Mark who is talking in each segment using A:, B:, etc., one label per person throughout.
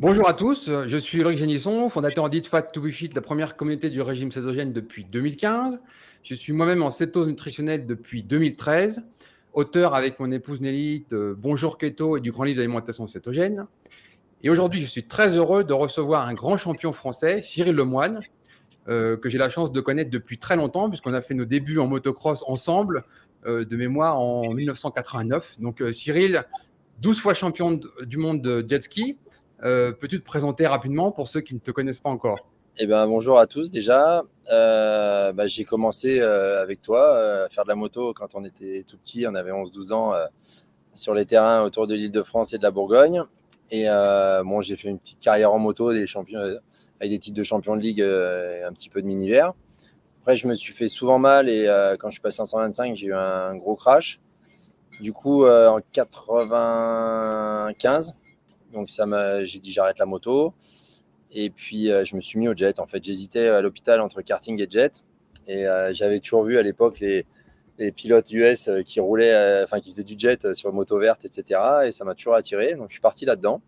A: Bonjour à tous, je suis Ulrich Génisson, fondateur d'Eat Fat to Be Fit, la première communauté du régime cétogène depuis 2015. Je suis moi-même en cétose nutritionnelle depuis 2013, auteur avec mon épouse Nelly de Bonjour Keto et du grand livre d'alimentation cétogène. Et aujourd'hui, je suis très heureux de recevoir un grand champion français, Cyril Lemoine, que j'ai la chance de connaître depuis très longtemps, puisqu'on a fait nos débuts en motocross ensemble, de mémoire en 1989. Donc Cyril, 12 fois champion du monde de jet ski. Peux-tu te présenter rapidement pour ceux qui ne te connaissent pas encore?
B: Bonjour à tous déjà. J'ai commencé avec toi à faire de la moto quand on était tout petit, on avait 11-12 ans sur les terrains autour de l'Île-de-France et de la Bourgogne. J'ai fait une petite carrière en moto, des champions, avec des titres de champion de ligue et un petit peu de mini-vert. Après, je me suis fait souvent mal et quand je suis passé en 125, j'ai eu un gros crash. Du coup, en 95, j'ai dit j'arrête la moto. Et puis, je me suis mis au jet. En fait, j'hésitais à l'hôpital entre karting et jet. Et j'avais toujours vu à l'époque les pilotes US qui roulaient, qui faisaient du jet sur moto verte, etc. Et ça m'a toujours attiré. Donc, je suis parti là-dedans.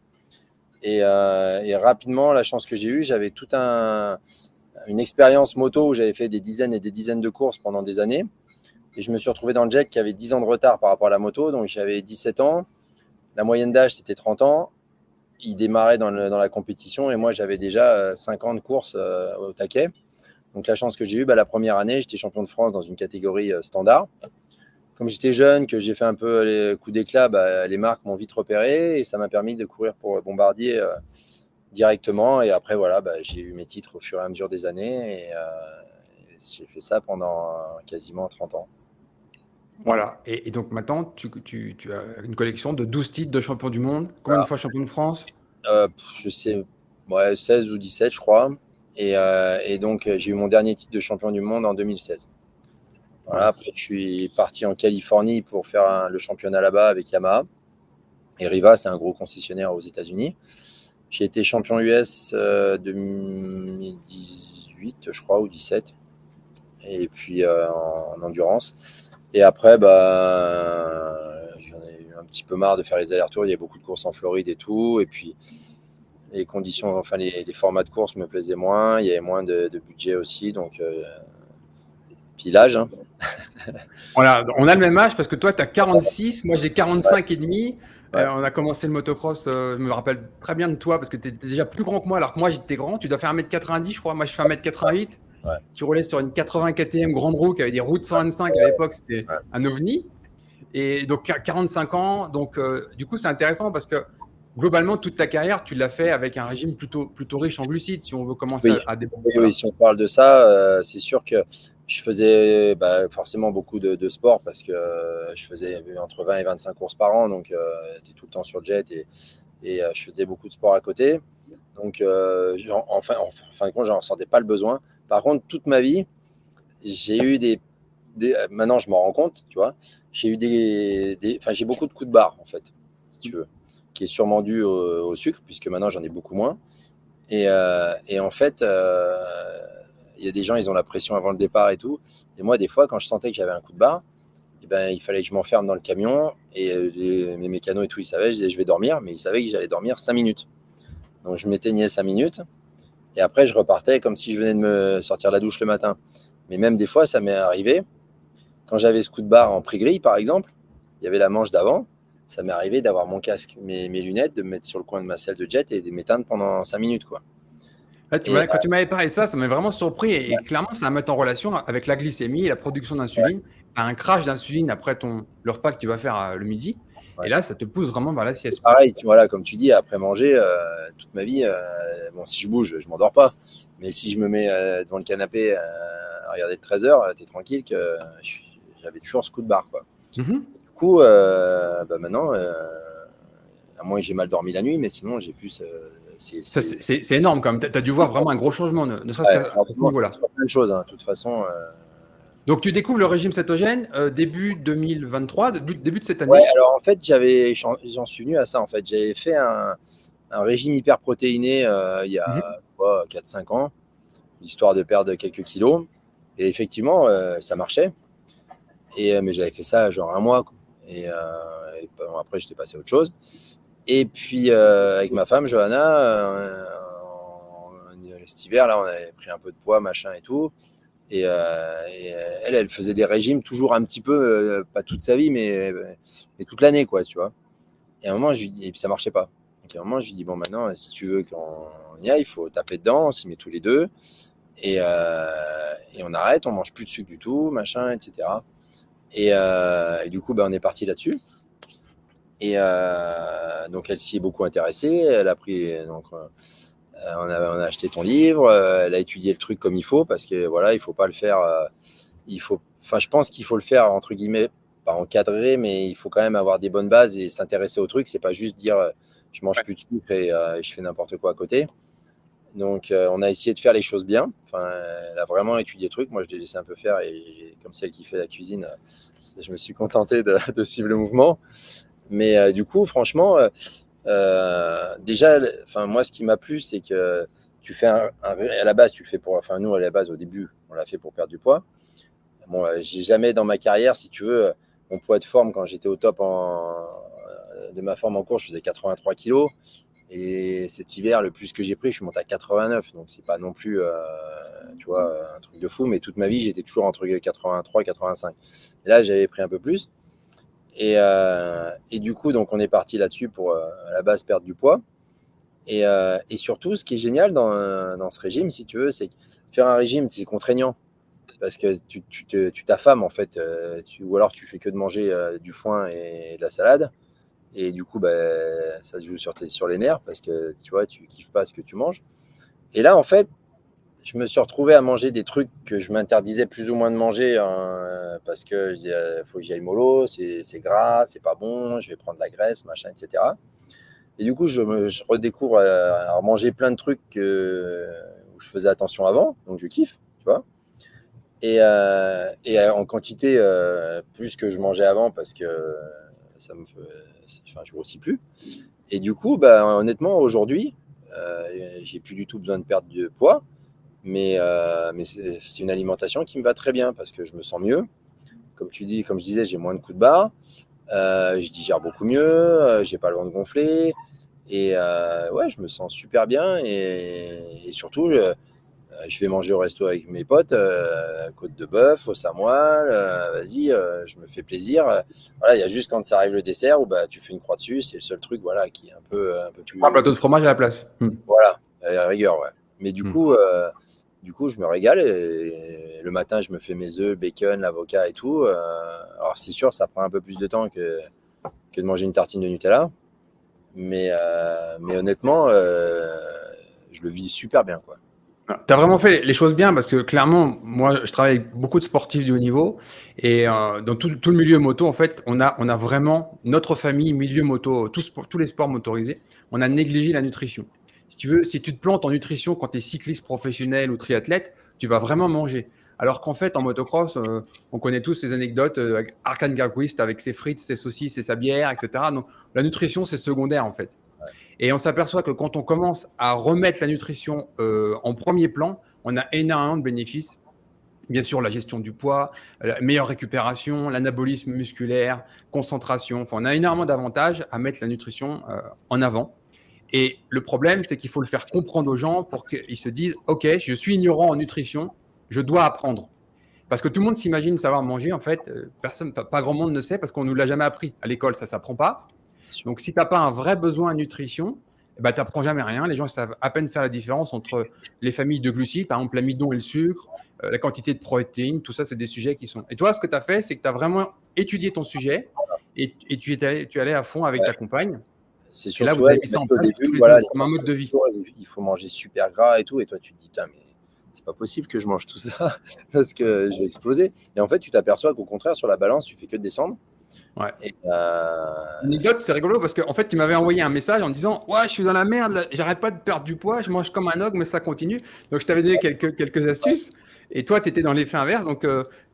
B: Et rapidement, la chance que j'ai eue, j'avais une expérience moto où j'avais fait des dizaines et des dizaines de courses pendant des années. Et je me suis retrouvé dans le jet qui avait 10 ans de retard par rapport à la moto. Donc, j'avais 17 ans. La moyenne d'âge, c'était 30 ans. Il démarrait dans la compétition et moi j'avais déjà 5 ans de course au taquet. Donc la chance que j'ai eue, la première année, j'étais champion de France dans une catégorie standard. Comme j'étais jeune, que j'ai fait un peu les coups d'éclat, les marques m'ont vite repéré et ça m'a permis de courir pour Bombardier directement. Et après, voilà, j'ai eu mes titres au fur et à mesure des années et j'ai fait ça pendant quasiment 30 ans.
A: Voilà. Et donc maintenant, tu as une collection de 12 titres de champion du monde. Combien de
B: Voilà.
A: fois champion de France?
B: Je sais, ouais, 16 ou 17, je crois. Et donc, j'ai eu mon dernier titre de champion du monde en 2016. Voilà,
A: Voilà.
B: après, je suis parti en Californie pour faire le championnat là-bas avec Yamaha. Et Riva, c'est un gros concessionnaire aux États-Unis. J'ai été champion US 2018, je crois, ou 17. Et puis en endurance. Et après, j'en ai eu un petit peu marre de faire les allers-retours. Il y a beaucoup de courses en Floride et tout. Et puis, les conditions, les formats de course me plaisaient moins. Il y avait moins de budget aussi. Donc, puis l'âge, hein.
A: Voilà, on a le même âge parce que toi, tu as 46, moi j'ai
B: Ouais,
A: 45 et demi.
B: ouais,
A: On a commencé le motocross, je me rappelle très bien de toi parce que tu étais déjà plus grand que moi alors que moi j'étais grand. Tu dois faire 1m90, je crois. Moi je fais 1m88.
B: ouais,
A: Tu roulais sur une 84e grande roue qui avait des roues de 125 à l'époque, c'était
B: ouais.
A: un ovni. Et donc 45 ans, donc du coup c'est intéressant parce que globalement toute ta carrière tu l'as fait avec un régime plutôt riche en glucides si on veut commencer
B: Oui,
A: à développer.
B: oui, oui,
A: Voilà.
B: si on parle de ça, c'est sûr que je faisais forcément beaucoup de sport parce que je faisais entre 20 et 25 courses par an, donc j'étais tout le temps sur le jet et je faisais beaucoup de sport à côté. Donc, en fin de compte, je n'en ressentais pas le besoin. Par contre, toute ma vie, j'ai eu maintenant, je m'en rends compte, tu vois, j'ai eu j'ai beaucoup de coups de barre, en fait, si tu veux, qui est sûrement dû au sucre, puisque maintenant, j'en ai beaucoup moins. Et en fait, il y a des gens, ils ont la pression avant le départ et tout. Et moi, des fois, quand je sentais que j'avais un coup de barre, il fallait que je m'enferme dans le camion. Et mes mécanos et tout, ils savaient, je disais, je vais dormir. Mais ils savaient que j'allais dormir 5 minutes. Donc, je m'éteignais 5 minutes. Et après, je repartais comme si je venais de me sortir de la douche le matin. Mais même des fois, ça m'est arrivé. Quand j'avais ce coup de barre en pré-grille, par exemple, il y avait la manche d'avant. Ça m'est arrivé d'avoir mon casque, mes lunettes, de me mettre sur le coin de ma selle de jet et de m'éteindre pendant 5 minutes, quoi.
A: Là,
B: Et
A: quand tu m'avais parlé de ça m'a vraiment surpris et clairement ça va mettre en relation avec la glycémie et la production
B: ouais,
A: d'insuline. Tu as un crash d'insuline après le repas que tu vas faire le midi et
B: ouais.
A: là ça te pousse vraiment vers la
B: Et
A: sieste, quoi.
B: pareil, voilà, comme tu dis, après manger, toute ma vie, bon, si je bouge, je m'endors pas. Mais si je me mets devant le canapé à regarder le 13 heures, t'es tranquille que j'avais toujours ce coup de barre, quoi.
A: Mhm.
B: Du coup, maintenant, à moins que j'ai mal dormi la nuit, mais sinon, j'ai plus.
A: Ça, c'est énorme quand même. Tu as dû voir vraiment un gros changement, ne serait-ce
B: Ouais,
A: qu'à
B: alors,
A: ce
B: vraiment, ça
A: niveau-là.
B: soit plein de choses, hein, de toute façon.
A: Donc tu découvres le régime cétogène début 2023, début de cette
B: Ouais,
A: année.
B: alors en fait, j'en suis venu à ça. En fait, j'avais fait un régime hyperprotéiné il y a
A: Mhm.
B: 4-5 ans, histoire de perdre quelques kilos. Et effectivement, ça marchait. Mais j'avais fait ça genre un mois, quoi. Et bon, après, j'étais passé à autre chose. Et puis, avec ma femme, Johanna, cet hiver, là, on avait pris un peu de poids, machin et tout. Et elle faisait des régimes toujours un petit peu, pas toute sa vie, mais toute l'année, quoi, tu vois. Et à un moment, et puis ça marchait pas. Donc à un moment, je lui dis, bon, maintenant, si tu veux qu'on y aille, il faut taper dedans, on s'y met tous les deux. Et on arrête, on mange plus de sucre du tout, machin, etc. Et du coup, on est parti là-dessus. Et donc, elle s'y est beaucoup intéressée. Elle a pris, donc, on a acheté ton livre. Elle a étudié le truc comme il faut parce que voilà, il faut pas le faire. Je pense qu'il faut le faire entre guillemets, pas encadré, mais il faut quand même avoir des bonnes bases et s'intéresser au truc. C'est pas juste dire je mange plus de sucre et je fais n'importe quoi à côté. Donc, on a essayé de faire les choses bien. Enfin, elle a vraiment étudié le truc. Moi, je l'ai laissé un peu faire et comme celle qui fait la cuisine, je me suis contenté de suivre le mouvement. Mais du coup, franchement, déjà, moi, ce qui m'a plu, c'est que tu fais à la base, tu le fais pour. Enfin, nous, à la base, au début, on l'a fait pour perdre du poids. Bon, j'ai jamais dans ma carrière, si tu veux, mon poids de forme, quand j'étais au top de ma forme en cours, je faisais 83 kilos. Et cet hiver, le plus que j'ai pris, je suis monté à 89. Donc, c'est pas non plus, tu vois, un truc de fou. Mais toute ma vie, j'étais toujours entre 83 et 85. Et là, j'avais pris un peu plus. Et du coup, donc, on est parti là-dessus pour, à la base, perdre du poids. Et surtout, ce qui est génial dans ce régime, si tu veux, c'est que faire un régime, c'est contraignant. Parce que tu t'affames, en fait. Ou alors, tu fais que de manger du foin et de la salade. Et du coup, ça se joue sur les nerfs parce que tu vois, tu kiffes pas ce que tu manges. Et là, en fait, je me suis retrouvé à manger des trucs que je m'interdisais plus ou moins de manger parce que je disais, faut que j'y aille mollo, c'est gras, c'est pas bon, je vais prendre de la graisse, machin, etc. Et du coup, je redécouvre à manger plein de trucs où je faisais attention avant, donc je kiffe, tu vois. Et en quantité plus que je mangeais avant parce que ça me, enfin, je grossis plus. Et du coup, honnêtement, aujourd'hui, j'ai plus du tout besoin de perdre de poids, mais c'est une alimentation qui me va très bien parce que je me sens mieux. Comme tu dis, comme je disais, j'ai moins de coups de barre, je digère beaucoup mieux, j'ai pas le ventre gonflé, et ouais, je me sens super bien. Et surtout, je vais manger au resto avec mes potes, côte de bœuf, au samoil, vas-y, je me fais plaisir. Voilà, il y a juste quand ça arrive le dessert où tu fais une croix dessus, c'est le seul truc voilà, qui est un peu
A: Tu prends un
B: plus.
A: plateau de fromage à la place.
B: Voilà, à la rigueur, ouais. Mais du coup, je me régale et le matin, je me fais mes œufs, le bacon, l'avocat et tout. Alors, c'est sûr, ça prend un peu plus de temps que de manger une tartine de Nutella. Mais honnêtement, je le vis super bien, quoi.
A: Tu as vraiment fait les choses bien parce que clairement, moi, je travaille avec beaucoup de sportifs du haut niveau et dans tout le milieu moto, en fait, on a vraiment notre famille, milieu moto, tous les sports motorisés, on a négligé la nutrition. Si tu veux, si tu te plantes en nutrition quand tu es cycliste professionnel ou triathlète, tu vas vraiment manger. Alors qu'en fait, en motocross, on connaît tous ces anecdotes avec Arkan Garquist avec ses frites, ses saucisses et sa bière, etc. Donc, la nutrition, c'est secondaire en fait. Et on s'aperçoit que quand on commence à remettre la nutrition en premier plan, on a énormément de bénéfices. Bien sûr, la gestion du poids, la meilleure récupération, l'anabolisme musculaire, concentration. Enfin, on a énormément d'avantages à mettre la nutrition en avant. Et le problème, c'est qu'il faut le faire comprendre aux gens pour qu'ils se disent, OK, je suis ignorant en nutrition, je dois apprendre. Parce que tout le monde s'imagine savoir manger. En fait, personne, pas grand monde ne sait parce qu'on ne nous l'a jamais appris. À l'école, ça ne s'apprend pas. Donc, si tu n'as pas un vrai besoin en nutrition, tu n'apprends jamais rien. Les gens savent à peine faire la différence entre les familles de glucides, par exemple l'amidon et le sucre, la quantité de protéines, tout ça, c'est des sujets qui sont. Et toi, ce que tu as fait, c'est que tu as vraiment étudié ton sujet et tu es allé à fond avec
B: Ouais.
A: ta compagne.
B: C'est
A: Et là,
B: surtout,
A: vous
B: ouais,
A: avez mis
B: ils
A: ça en
B: mettent au
A: place
B: début,
A: tous les
B: voilà,
A: deux
B: les
A: comme un mode
B: conseils
A: de
B: du
A: vie.
B: jour, il faut manger super gras et tout. Et toi, tu te dis, putain, mais c'est pas possible que je mange tout ça parce que je vais exploser. Et en fait, tu t'aperçois qu'au contraire, sur la balance, tu fais que descendre.
A: Ouais.
B: Et,
A: Anecdote, c'est rigolo parce qu'en fait, tu m'avais envoyé un message en me disant ouais, je suis dans la merde, là, j'arrête pas de perdre du poids, je mange comme un ogre, mais ça continue. Donc, je t'avais donné quelques astuces et toi, tu étais dans l'effet inverse. Donc,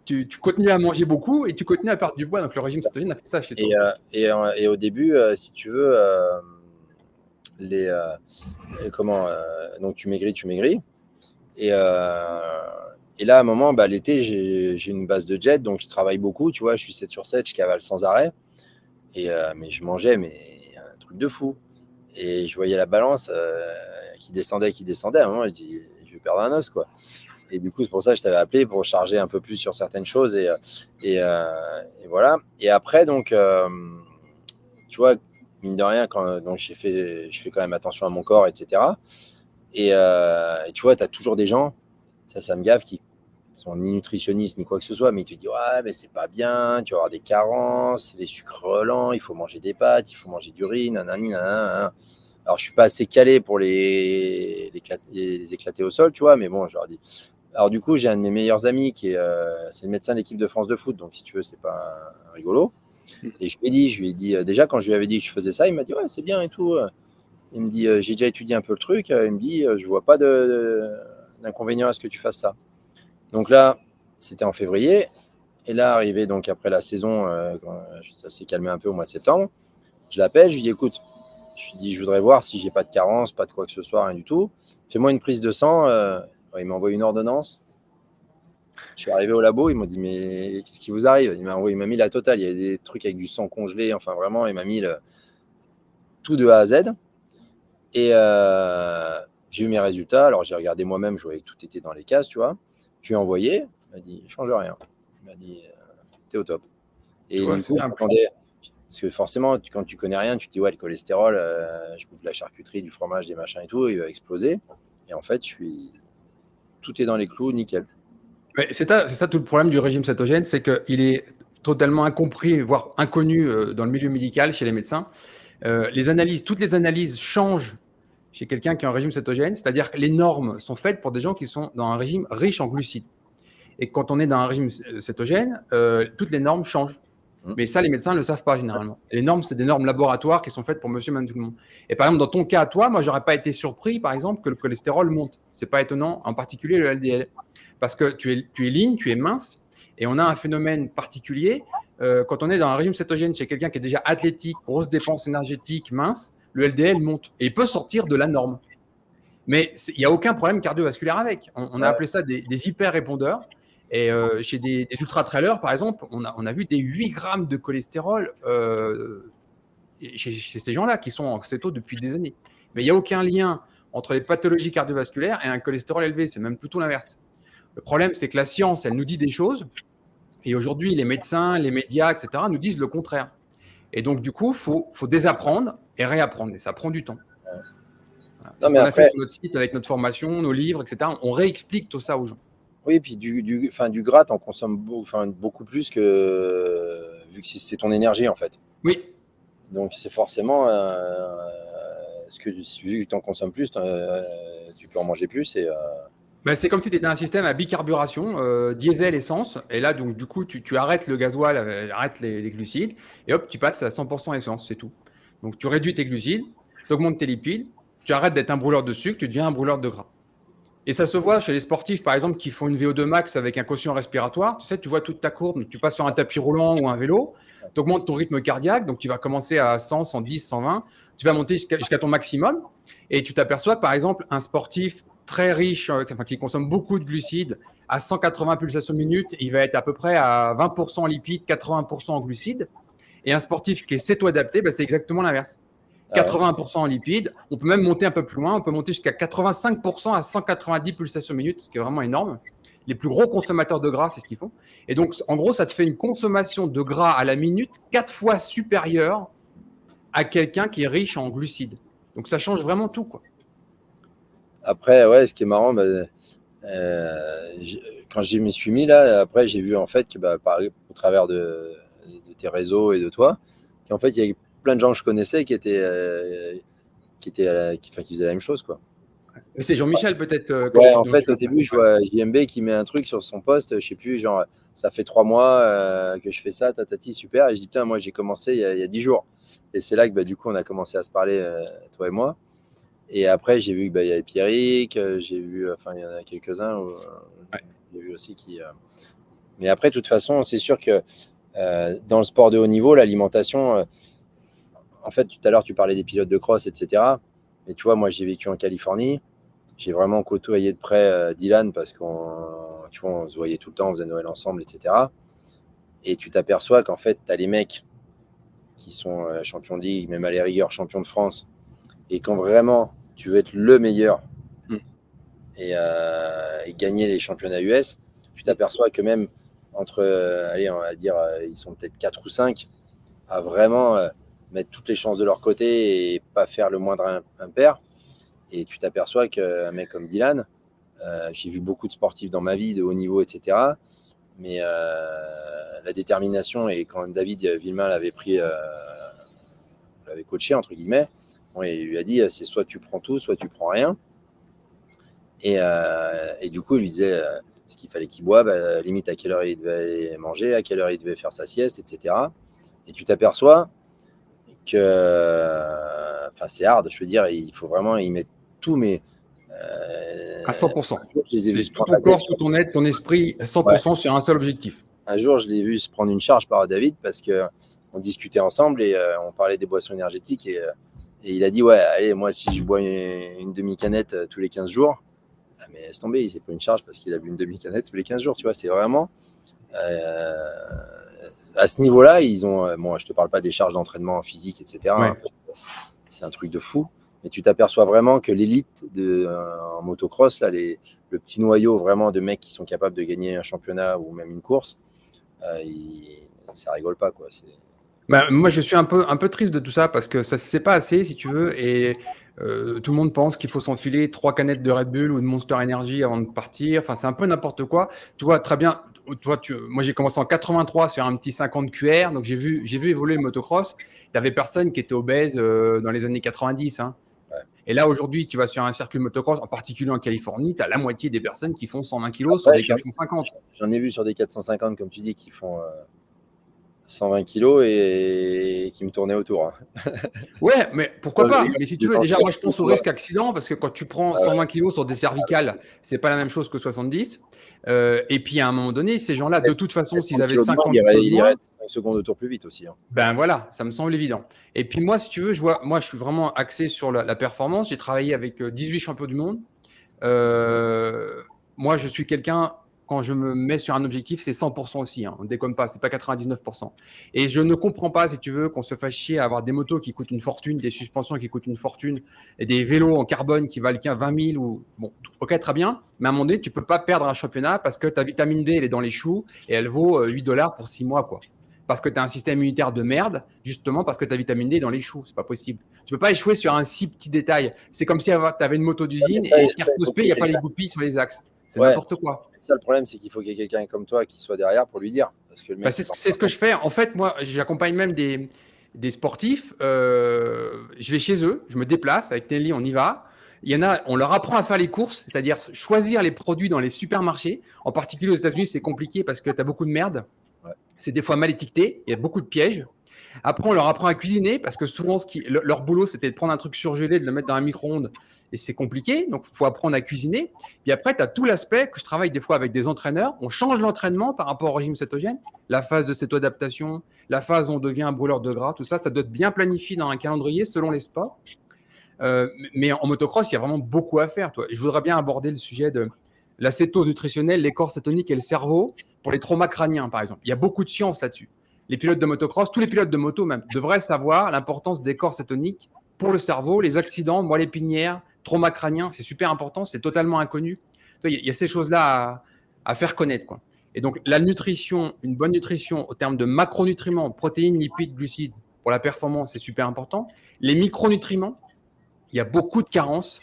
A: tu continues à manger beaucoup et tu continues à perdre du poids. Donc, le régime cétogène a fait ça chez toi.
B: et au début, si tu veux, les, comment, donc tu maigris, tu maigris. Et, et là, à un moment, l'été, j'ai une base de jet, donc je travaille beaucoup. Tu vois, je suis 7 sur 7, je cavale sans arrêt. Mais je mangeais, mais un truc truc de fou. Et je voyais la balance qui descendait. À un moment, je dis, je vais perdre un os, quoi. Et du coup, c'est pour ça que je t'avais appelé pour charger un peu plus sur certaines choses. Et voilà. Et après, donc, tu vois, mine de rien, donc je fais quand même attention à mon corps, etc. Et tu vois, tu as toujours des gens, ça me gave, qui sont ni nutritionnistes ni quoi que ce soit, mais ils te disent, ouais, mais c'est pas bien, tu vas avoir des carences, les sucres lents, il faut manger des pâtes, il faut manger du riz, nanani, nanana. Alors, je suis pas assez calé pour les éclater au sol, tu vois, mais bon, je leur dis. Alors, du coup, j'ai un de mes meilleurs amis c'est le médecin de l'équipe de France de foot, donc si tu veux, c'est pas rigolo. Et je lui ai dit, déjà, quand je lui avais dit que je faisais ça, il m'a dit, ouais, c'est bien et tout. Il me dit, j'ai déjà étudié un peu le truc. Il me dit, je vois pas d'inconvénient à ce que tu fasses ça. Donc là, c'était en février. Et là, arrivé donc après la saison, quand ça s'est calmé un peu au mois de septembre, je l'appelle, je lui dis, écoute, je lui dis, je voudrais voir si j'ai pas de carence, pas de quoi que ce soit, rien du tout. Fais-moi une prise de sang. Il m'a envoyé une ordonnance. Je suis arrivé au labo, il m'a dit, mais qu'est-ce qui vous arrive? Il m'a mis la totale. Il y a des trucs avec du sang congelé. Enfin, vraiment, il m'a mis tout de A à Z. Et j'ai eu mes résultats. Alors, j'ai regardé moi-même, je voyais que tout était dans les cases, tu vois. Je lui ai envoyé. Il m'a dit, change rien. Il m'a dit, t'es au top.
A: Tu
B: Et
A: vois,
B: du
A: c'est
B: coup,
A: simple.
B: j'attendais. Parce que forcément, quand tu connais rien, tu te dis, ouais, le cholestérol, je bouffe de la charcuterie, du fromage, des machins et tout, il va exploser. Et en fait, tout est dans les clous, nickel.
A: Mais c'est ça tout le problème du régime cétogène, c'est qu'il est totalement incompris, voire inconnu dans le milieu médical, chez les médecins. Toutes les analyses changent chez quelqu'un qui est en régime cétogène, c'est-à-dire que les normes sont faites pour des gens qui sont dans un régime riche en glucides. Et quand on est dans un régime cétogène, toutes les normes changent.
B: Mm.
A: Mais ça, les médecins ne le savent pas généralement. Les normes, c'est des normes laboratoires qui sont faites pour monsieur, madame, tout le monde. Et par exemple, dans ton cas, toi, moi, j'aurais pas été surpris, par exemple, que le cholestérol monte. C'est pas étonnant, en particulier le LDL. Parce que tu es lean, tu es mince, et on a un phénomène particulier. Quand on est dans un régime cétogène chez quelqu'un qui est déjà athlétique, grosse dépense énergétique, mince, le LDL monte et il peut sortir de la norme. Mais il n'y a aucun problème cardiovasculaire avec. On a
B: Ouais.
A: appelé ça des hyper-répondeurs. Et chez des ultra-trailers, par exemple, on a vu des 8 grammes de cholestérol chez ces gens-là qui sont en céto depuis des années. Mais il n'y a aucun lien entre les pathologies cardiovasculaires et un cholestérol élevé. C'est même plutôt l'inverse. Le problème, c'est que la science, elle nous dit des choses. Et aujourd'hui, les médecins, les médias, etc., nous disent le contraire. Et donc, du coup, faut désapprendre et réapprendre. Et ça prend du temps. Voilà. C'est
B: Non,
A: ce
B: mais
A: qu'on a fait
B: après,
A: sur notre site avec notre formation, nos livres, etc. On réexplique tout ça aux gens.
B: oui, puis du gras, t'en consommes beaucoup plus que vu que c'est ton énergie, en fait.
A: Oui,
B: Donc, c'est forcément vu que tu en consommes plus, tu peux en manger plus.
A: ben, c'est comme si tu étais un système à bicarburation, diesel, essence. Et là, donc, du coup, tu arrêtes le gasoil, arrêtes les glucides, et hop, tu passes à 100% essence, c'est tout. Donc, tu réduis tes glucides, tu augmentes tes lipides, tu arrêtes d'être un brûleur de sucre, tu deviens un brûleur de gras. Et ça se voit chez les sportifs, par exemple, qui font une VO2 max avec un quotient respiratoire. Tu sais, tu vois toute ta courbe. Tu passes sur un tapis roulant ou un vélo, tu augmentes ton rythme cardiaque. Donc, tu vas commencer à 100, 110, 120. Tu vas monter jusqu'à ton maximum. Et tu t'aperçois que, par exemple, un sportif très riche, qui consomme beaucoup de glucides, à 180 pulsations minutes, il va être à peu près à 20% en lipides, 80% en glucides. Et un sportif qui est céto-adapté, ben, c'est exactement l'inverse.
B: Ah ouais.
A: 80% en lipides. On peut même monter un peu plus loin. On peut monter jusqu'à 85% à 190 pulsations minutes, ce qui est vraiment énorme. Les plus gros consommateurs de gras, c'est ce qu'ils font. Et donc, en gros, ça te fait une consommation de gras à la minute 4 fois supérieure à quelqu'un qui est riche en glucides. Donc, ça change vraiment tout, quoi.
B: Après, ouais, ce qui est marrant, quand je m'y suis mis là, après, j'ai vu en fait que au travers de tes réseaux et de toi, qu'en fait, il y avait plein de gens que je connaissais qui faisaient la même chose, quoi.
A: Mais c'est Jean-Michel, peut-être,
B: Ouais, en
A: dont tu
B: fait, au
A: vas faire.
B: début, je
A: Ouais.
B: vois JMB qui met un truc sur son poste, je sais plus, genre, ça fait 3 mois que je fais ça, tatati, super. Et je dis, putain, moi, j'ai commencé il y a 10 jours. Et c'est là que, du coup, on a commencé à se parler, toi et moi. Et après, j'ai vu qu'il y avait Pierrick, j'ai vu, enfin, il y en a quelques-uns,
A: Ouais.
B: j'ai vu aussi qui. Mais après, de toute façon, c'est sûr que dans le sport de haut niveau, l'alimentation, en fait, tout à l'heure, tu parlais des pilotes de cross, etc. Mais tu vois, moi, j'ai vécu en Californie. J'ai vraiment côtoyé de près Dylan parce tu vois, on se voyait tout le temps, on faisait Noël ensemble, etc. Et tu t'aperçois qu'en fait, tu as les mecs qui sont champions de ligue, même à la rigueur champions de France. Et quand vraiment tu veux être le meilleur et gagner les championnats US, tu t'aperçois que même entre, allez, on va dire, ils sont peut-être 4 ou 5 à vraiment mettre toutes les chances de leur côté et pas faire le moindre impair. Et tu t'aperçois qu'un mec comme Dylan, j'ai vu beaucoup de sportifs dans ma vie, de haut niveau, etc. Mais la détermination, et quand David Villemain l'avait l'avait coaché, entre guillemets, bon, il lui a dit, c'est soit tu prends tout, soit tu prends rien. Et du coup, il lui disait ce qu'il fallait qu'il boive, limite à quelle heure il devait manger, à quelle heure il devait faire sa sieste, etc. Et tu t'aperçois que c'est hard, je veux dire, il faut vraiment y mettre tout, mais
A: à 100%.
B: je les ai vus
A: C'est tout ton corps, tout ton être, ton esprit, 100% sur un seul objectif.
B: Un jour, je l'ai vu se prendre une charge par David parce qu'on discutait ensemble et on parlait des boissons énergétiques. Et il a dit, ouais, allez, moi, si je bois une demi-canette tous les 15 jours, mais laisse tomber, il s'est pris une charge parce qu'il a bu une demi-canette tous les 15 jours. Tu vois, c'est vraiment... à ce niveau-là, ils ont... bon, je te parle pas des charges d'entraînement physique, etc.
A: Ouais.
B: C'est un truc de fou. Mais tu t'aperçois vraiment que l'élite en motocross, là, le petit noyau vraiment de mecs qui sont capables de gagner un championnat ou même une course, ça rigole pas, quoi.
A: Moi, je suis un peu triste de tout ça parce que ça ne se sait pas assez, si tu veux, et tout le monde pense qu'il faut s'enfiler 3 canettes de Red Bull ou de Monster Energy avant de partir. Enfin, c'est un peu n'importe quoi. Tu vois, très bien. Moi, j'ai commencé en 83 sur un petit 50 QR, donc j'ai vu évoluer le motocross. Il n'y avait personne qui était obèse dans les années 90. Hein.
B: Ouais.
A: Et là, aujourd'hui, tu vas sur un circuit motocross, en particulier en Californie, tu as la moitié des personnes qui font 120 kg sur des 450.
B: J'en ai vu sur des 450, comme tu dis, qui font 120 kilos et qui me tournaient autour. Hein.
A: Ouais, mais pourquoi pas? Mais si tu veux, déjà, moi, je pense au risque accident parce que quand tu prends 120 kilos sur des cervicales, c'est pas la même chose que 70. Et puis, à un moment donné, ces gens-là, de toute façon, s'ils avaient 50 kilos de moins,
B: 5 secondes de tour plus vite aussi. Hein.
A: Ben voilà, ça me semble évident. Et puis moi, si tu veux, moi, je suis vraiment axé sur la performance. J'ai travaillé avec 18 champions du monde. Moi, je suis quelqu'un, quand je me mets sur un objectif, c'est 100% aussi. Hein. On ne déconne pas, c'est pas 99%. Et je ne comprends pas, si tu veux, qu'on se fasse chier à avoir des motos qui coûtent une fortune, des suspensions qui coûtent une fortune, et des vélos en carbone qui valent 20 000 ou bon, ok, très bien. Mais à un moment donné, tu peux pas perdre un championnat parce que ta vitamine D, elle est dans les choux et elle vaut 8 $ pour 6 mois, quoi. Parce que tu as un système immunitaire de merde, justement parce que ta vitamine D est dans les choux. C'est pas possible. Tu peux pas échouer sur un si petit détail. C'est comme si tu avais une moto d'usine et carte pouce P, il n'y a pas les goupilles sur les axes. C'est n'importe quoi.
B: Ça, le problème, c'est qu'il faut qu'il y ait quelqu'un comme toi qui soit derrière pour lui dire. Parce que le mec,
A: c'est ce que je fais. En fait, moi, j'accompagne même des sportifs. Je vais chez eux, je me déplace. Avec Nelly, on y va. Il y en a, on leur apprend à faire les courses, c'est-à-dire choisir les produits dans les supermarchés. En particulier aux États-Unis, c'est compliqué parce que tu as beaucoup de merde. Ouais. C'est des fois mal étiqueté, il y a beaucoup de pièges. Après, on leur apprend à cuisiner parce que souvent, leur boulot, c'était de prendre un truc surgelé, de le mettre dans un micro-ondes et c'est compliqué. Donc, il faut apprendre à cuisiner. Puis après, tu as tout l'aspect que je travaille des fois avec des entraîneurs. On change l'entraînement par rapport au régime cétogène, la phase de céto-adaptation, la phase où on devient un brûleur de gras, tout ça, ça doit être bien planifié dans un calendrier selon les sports. Mais en motocross, il y a vraiment beaucoup à faire. Toi. Et je voudrais bien aborder le sujet de la cétose nutritionnelle, les corps cétoniques et le cerveau pour les traumas crâniens, par exemple. Il y a beaucoup de science là-dessus. Les pilotes de motocross, tous les pilotes de moto même, devraient savoir l'importance des corps cétoniques pour le cerveau, les accidents, moelle épinière, trauma crânien, c'est super important, c'est totalement inconnu. Il y a ces choses-là à faire connaître, quoi. Et donc, la nutrition, une bonne nutrition au terme de macronutriments, protéines, lipides, glucides, pour la performance, c'est super important. Les micronutriments, il y a beaucoup de carences.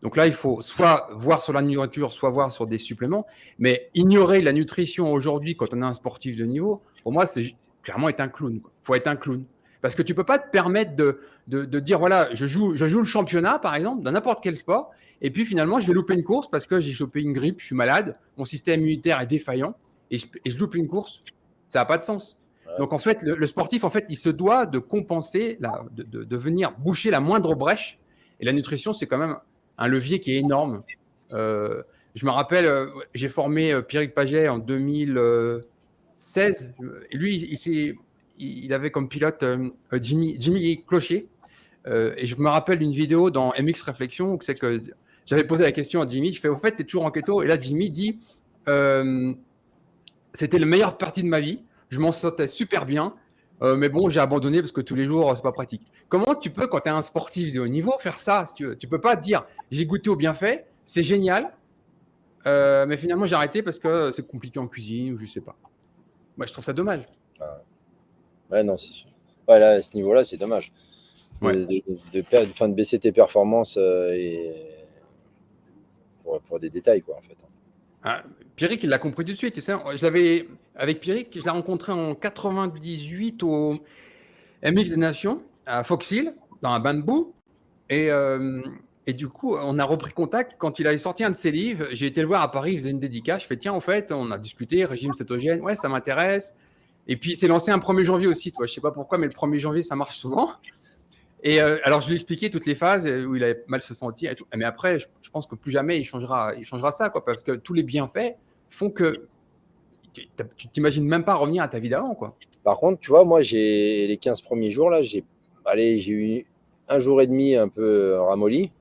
A: Donc là, il faut soit voir sur la nourriture, soit voir sur des suppléments. Mais ignorer la nutrition aujourd'hui, quand on est un sportif de niveau, pour moi, c'est clairement être un clown. Il faut être un clown. Parce que tu ne peux pas te permettre de dire, voilà, je joue le championnat, par exemple, dans n'importe quel sport, et puis finalement, je vais louper une course parce que j'ai chopé une grippe, je suis malade, mon système immunitaire est défaillant, et je loupe une course. Ça n'a pas de sens. Ouais. Donc, en fait, le sportif, en fait, il se doit de compenser, de venir boucher la moindre brèche. Et la nutrition, c'est quand même un levier qui est énorme. Je me rappelle, j'ai formé Pierrick Paget en 2016. Et lui, il avait comme pilote Jimmy Clocher. Et je me rappelle d'une vidéo dans MX Réflexion où c'est que j'avais posé la question à Jimmy. Je fais, au fait, tu es toujours en keto? Et là, Jimmy dit, c'était la meilleure partie de ma vie. Je m'en sortais super bien. Mais bon, j'ai abandonné parce que tous les jours, c'est pas pratique. Comment tu peux, quand tu es un sportif de haut niveau, faire ça, si tu veux? Tu peux pas te dire, j'ai goûté au bienfait, c'est génial, mais finalement, j'ai arrêté parce que c'est compliqué en cuisine ou je sais pas. Moi, je trouve ça dommage.
B: Ouais, non, c'est sûr. Ouais, là, à ce niveau-là, c'est dommage.
A: Ouais.
B: De baisser tes performances pour des détails, quoi, en fait.
A: Ah, Pierrick, il l'a compris tout de suite. Tu sais, avec Pierrick, je l'ai rencontré en 98 au MX des Nations, à Fox Hill, dans un bain de boue. Et, euh, et du coup, on a repris contact quand il avait sorti un de ses livres. J'ai été le voir à Paris, il faisait une dédicace. Je fais, tiens, en fait, on a discuté, régime cétogène. Ouais, ça m'intéresse. Et puis, il s'est lancé un 1er janvier aussi. Toi, je sais pas pourquoi, mais le 1er janvier, ça marche souvent. Et alors, je lui ai expliqué toutes les phases où il avait mal se sentir et tout. Mais après, je pense que plus jamais il changera ça, quoi, parce que tous les bienfaits font que tu t'imagines même pas revenir à ta vie d'avant, quoi.
B: Par contre, tu vois, moi, j'ai les 15 premiers jours, là, j'ai eu un jour et demi un peu ramolli,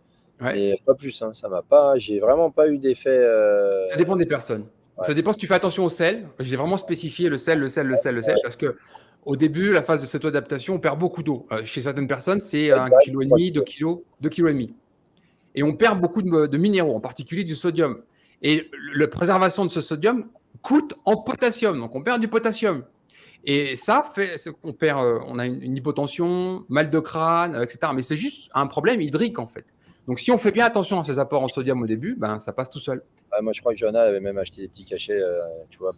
A: Ouais.
B: mais pas plus, hein. Ça m'a pas, j'ai vraiment pas eu d'effet.
A: Ça dépend des personnes.
B: Ouais,
A: Ça dépend si tu fais attention au sel. J'ai vraiment spécifié le sel, le sel, le sel, le sel, parce que au début, la phase de cette adaptation, on perd beaucoup d'eau. Chez certaines personnes, c'est
B: ouais,
A: 1,5
B: direct,
A: kg, 2,5 kg. Et on perd beaucoup de minéraux, en particulier du sodium. Et la préservation de ce sodium coûte en potassium. Donc, on perd du potassium. Et ça fait qu'on perd, on a une hypotension, mal de crâne, etc. Mais c'est juste un problème hydrique, en fait. Donc, si on fait bien attention à ces apports en sodium au début, ben, ça passe tout seul.
B: ouais, moi, je crois que Johanna avait même acheté des petits cachets, tu vois,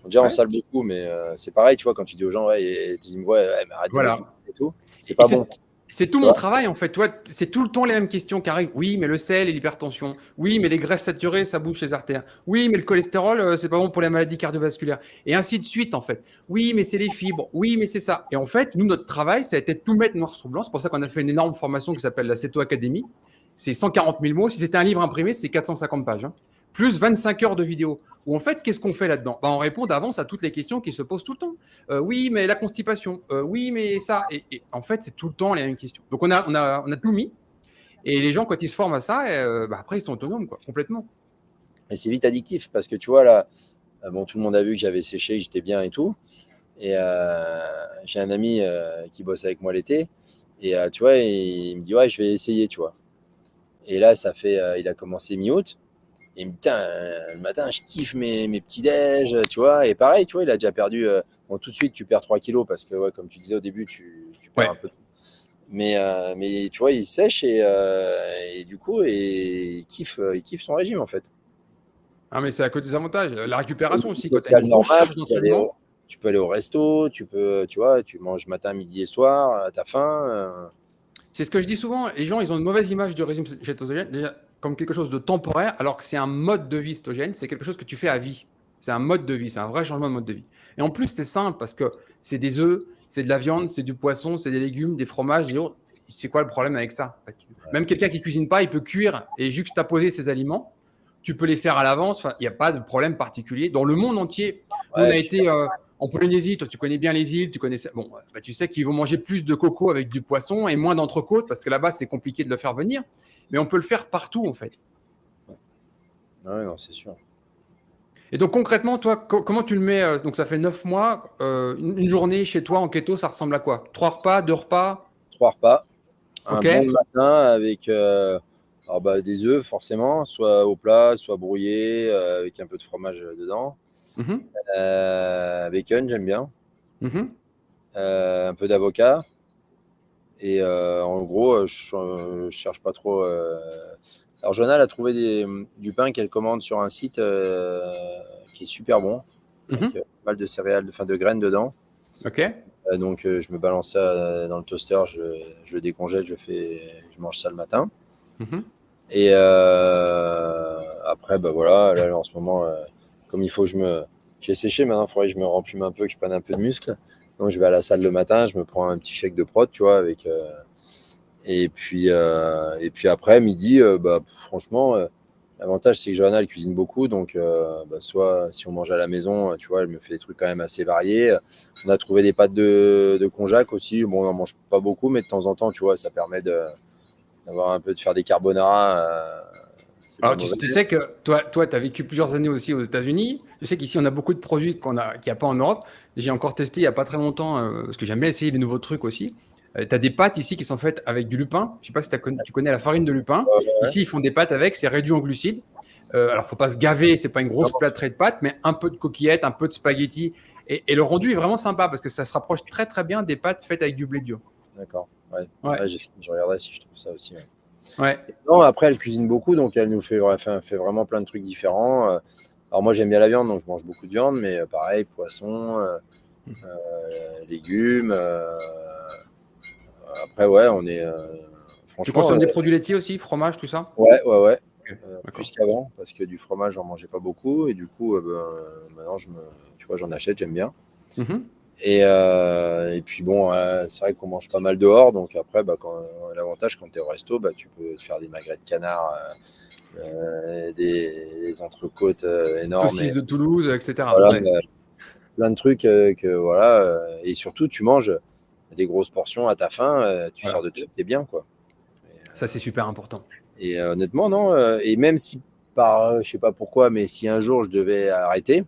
B: déjà, on
A: Ouais.
B: sale beaucoup, mais c'est pareil, tu vois, quand tu dis aux gens, ouais, et ils me voient, ouais, mais arrête de mettre du
A: Voilà.
B: et tout, c'est
A: Et
B: pas bon,
A: c'est tout
B: tu
A: mon
B: vois.
A: travail, en fait. Toi, c'est tout le temps les mêmes questions qui arrivent. Oui, mais le sel et l'hypertension. Oui, mais les graisses saturées, ça bouche les artères. Oui, mais le cholestérol, c'est pas bon pour les maladies cardiovasculaires. Et ainsi de suite, en fait. Oui, mais c'est les fibres. Oui, mais c'est ça. Et en fait, nous, notre travail, ça a été de tout mettre noir sur blanc. C'est pour ça qu'on a fait une énorme formation qui s'appelle la Ceto Academy. C'est 140 000 mots. Si c'était un livre imprimé, c'est 450 pages, hein. Plus 25 heures de vidéo. Où en fait, qu'est-ce qu'on fait là-dedans? On répond d'avance à toutes les questions qui se posent tout le temps. Oui, mais la constipation. Oui, mais ça. Et en fait, c'est tout le temps les mêmes questions. Donc, on a tout mis. Et les gens, quand ils se forment à ça, après, ils sont autonomes, quoi, complètement.
B: Et c'est vite addictif parce que tu vois, là, bon, tout le monde a vu que j'avais séché, que j'étais bien et tout. Et j'ai un ami qui bosse avec moi l'été. Et tu vois, il me dit, ouais, je vais essayer, tu vois. Et là, il a commencé mi-août. Et il me dit, le matin, je kiffe mes petits-déj, tu vois. Et pareil, tu vois, il a déjà perdu. Bon, tout de suite, tu perds 3 kilos parce que, ouais, comme tu disais au début, tu perds un
A: Ouais.
B: peu. Mais tu vois, il sèche et du coup, il kiffe son régime, en fait.
A: Ah, mais c'est à côté des avantages. La
B: Une
A: récupération
B: vie
A: aussi, quand tu as une
B: sociale
A: grosse
B: normale,
A: charge d'entraînement.
B: tu peux aller au resto, tu vois, tu manges matin, midi et soir, t'as faim.
A: C'est ce que je dis souvent. Les gens, ils ont une mauvaise image du régime cétogène, déjà comme quelque chose de temporaire, alors que c'est un mode de vie cétogène. C'est quelque chose que tu fais à vie. C'est un mode de vie. C'est un vrai changement de mode de vie. Et en plus, c'est simple parce que c'est des œufs, c'est de la viande, c'est du poisson, c'est des légumes, des fromages et autres. C'est quoi le problème avec ça? Même quelqu'un qui cuisine pas, il peut cuire et juxtaposer ses aliments. Tu peux les faire à l'avance. Enfin, il n'y a pas de problème particulier. Dans le monde entier, nous, on
B: Ouais,
A: a
B: je suis
A: été en Polynésie. Toi, tu connais bien les îles. Tu connais ça. Bon, bah, tu sais qu'ils vont manger plus de coco avec du poisson et moins d'entrecôte parce que là-bas, c'est compliqué de le faire venir. Mais on peut le faire partout, en fait.
B: ouais, non, c'est sûr.
A: Et donc, concrètement, toi, comment tu le mets donc, ça fait 9 mois. Une journée chez toi en keto, ça ressemble à quoi? 3 repas, 2 repas?
B: 3 repas. Un
A: OK.
B: bon le matin avec alors bah, des œufs, forcément, soit au plat, soit brouillés, avec un peu de fromage dedans.
A: Mhm.
B: Bacon, j'aime bien.
A: Mhm.
B: Un peu d'avocat. Et en gros, je cherche pas trop. Alors, Jonah a trouvé du pain qu'elle commande sur un site qui est super bon, avec
A: Mhm.
B: pas mal de céréales, enfin de graines dedans.
A: OK.
B: Donc, je me balance ça dans le toaster, je le décongèle, je mange ça le matin.
A: Mhm.
B: Et après, bah voilà, là en ce moment, comme il faut que j'ai séché maintenant, il faudrait que je me rempume un peu, que je prenne un peu de muscle. Donc, je vais à la salle le matin, je me prends un petit shake de prot, tu vois, avec. Et puis après, midi, bah, franchement, l'avantage, c'est que Johanna, elle cuisine beaucoup. Donc, bah, soit si on mange à la maison, tu vois, elle me fait des trucs quand même assez variés. On a trouvé des pâtes de konjac aussi. Bon, on n'en mange pas beaucoup, mais de temps en temps, tu vois, ça permet d'avoir un peu de faire des carbonara. c'est pas
A: Alors,
B: mauvais.
A: tu sais que toi, tu as vécu plusieurs années aussi aux États-Unis. Je sais qu'ici, on a beaucoup de produits qu'il n'y a pas en Europe. J'ai encore testé il n'y a pas très longtemps, parce que j'aime bien essayer des nouveaux trucs aussi. Tu as des pâtes ici qui sont faites avec du lupin. Je ne sais pas si tu connais la farine de lupin.
B: Ouais, ouais, ouais.
A: Ici, ils font des pâtes avec, c'est réduit en glucides. Alors, il ne faut pas se gaver, c'est pas une grosse
B: Non,
A: plâtrée de pâtes, mais un peu de coquillettes, un peu de spaghettis. Et le rendu est vraiment sympa parce que ça se rapproche très très bien des pâtes faites avec du blé dur.
B: d'accord. Ouais.
A: Ouais,
B: Ouais, je regarderai si je trouve ça aussi. Ouais.
A: ouais.
B: Non, après, elle cuisine beaucoup, donc elle nous fait vraiment plein de trucs différents. Alors moi, j'aime bien la viande, donc je mange beaucoup de viande, mais pareil, poisson, légumes. Après, ouais, on est
A: Tu
B: franchement,
A: consommes des produits laitiers aussi, fromage, tout ça?
B: ouais, ouais, ouais.
A: Ok,
B: Plus
A: d'accord.
B: qu'avant, parce que du fromage, j'en mangeais pas beaucoup, et du coup, maintenant, tu vois, j'en achète, j'aime bien.
A: Mhm.
B: Et puis bon, c'est vrai qu'on mange pas mal dehors, donc après, bah, l'avantage quand tu es au resto, bah, tu peux te faire des magrets de canard, des entrecôtes énormes,
A: Saucisses
B: et
A: de Toulouse, etc.
B: voilà,
A: Ouais.
B: plein de trucs voilà, et surtout tu manges des grosses portions à ta faim, tu sors
A: Voilà.
B: de table, t'es bien quoi.
A: Ça, c'est super important.
B: Honnêtement, non, et même si je sais pas pourquoi, mais si un jour je devais arrêter,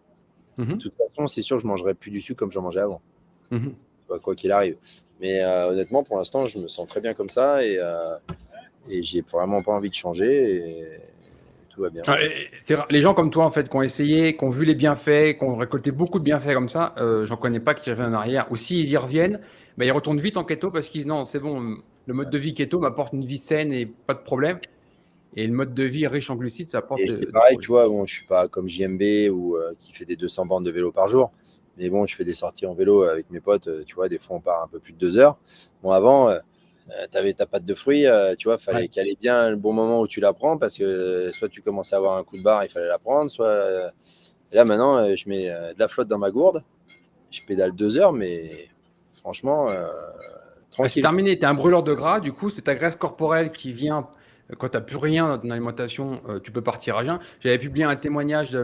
B: de
A: Mhm.
B: toute façon, c'est sûr que je mangerais plus du sucre comme j'en mangeais avant,
A: Mhm.
B: quoi qu'il arrive. Mais honnêtement, pour l'instant, je me sens très bien comme ça, et j'ai vraiment pas envie de changer, et tout va bien.
A: Les gens comme toi, en fait, qui ont essayé, qui ont vu les bienfaits, qui ont récolté beaucoup de bienfaits comme ça, j'en connais pas qui reviennent en arrière. Ou s'ils y reviennent, ben, ils retournent vite en keto parce qu'ils disent non, c'est bon, le mode de vie keto m'apporte une vie saine et pas de problème. Et le mode de vie riche en glucides, ça apporte
B: Et c'est
A: des
B: pareil, tu
A: problèmes.
B: vois, bon, je suis pas comme JMB ou qui fait des 200 bandes de vélo par jour. Mais bon, je fais des sorties en vélo avec mes potes. Tu vois, des fois, on part un peu plus de 2 heures. Bon, avant, tu avais ta pâte de fruits. Tu vois, fallait
A: Ouais.
B: caler bien le bon moment où tu la prends parce que soit tu commençais à avoir un coup de barre, il fallait la prendre. Soit là, maintenant, je mets de la flotte dans ma gourde. Je pédale 2 heures, mais franchement,
A: Bah, c'est
B: tranquille.
A: terminé, tu es un brûleur de gras, du coup, c'est ta graisse corporelle qui vient, quand tu n'as plus rien dans ton alimentation, tu peux partir à jeun. J'avais publié un témoignage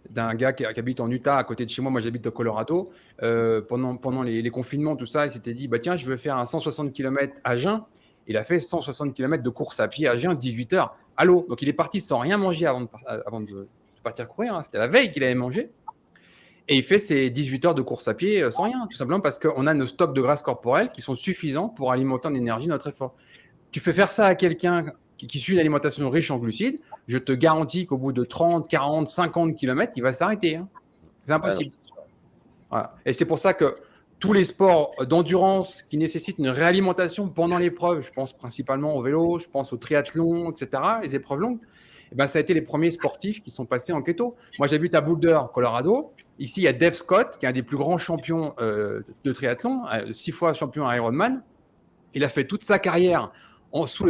A: d'un gars qui habite en Utah, à côté de chez moi, moi j'habite au Colorado, pendant les confinements, tout ça, il s'était dit, bah, tiens, je veux faire un 160 km à jeun. Il a fait 160 km de course à pied à jeun, 18 heures. Allô, donc il est parti sans rien manger avant de partir courir, hein. C'était la veille qu'il avait mangé. Et il fait ses 18 heures de course à pied sans rien, tout simplement parce qu'on a nos stocks de graisse corporelle qui sont suffisants pour alimenter en énergie notre effort. Tu fais faire ça à quelqu'un qui suit une alimentation riche en glucides, je te garantis qu'au bout de 30, 40, 50 km, il va s'arrêter, hein. C'est
B: Ouais, non,
A: impossible. Voilà. Et c'est pour ça que tous les sports d'endurance qui nécessitent une réalimentation pendant l'épreuve, je pense principalement au vélo, je pense au triathlon, etc., les épreuves longues, eh ben, ça a été les premiers sportifs qui sont passés en keto. Moi, j'habite à Boulder, Colorado. Ici, il y a Dave Scott, qui est un des plus grands champions de triathlon, 6 fois champion Ironman. Il a fait toute sa carrière sous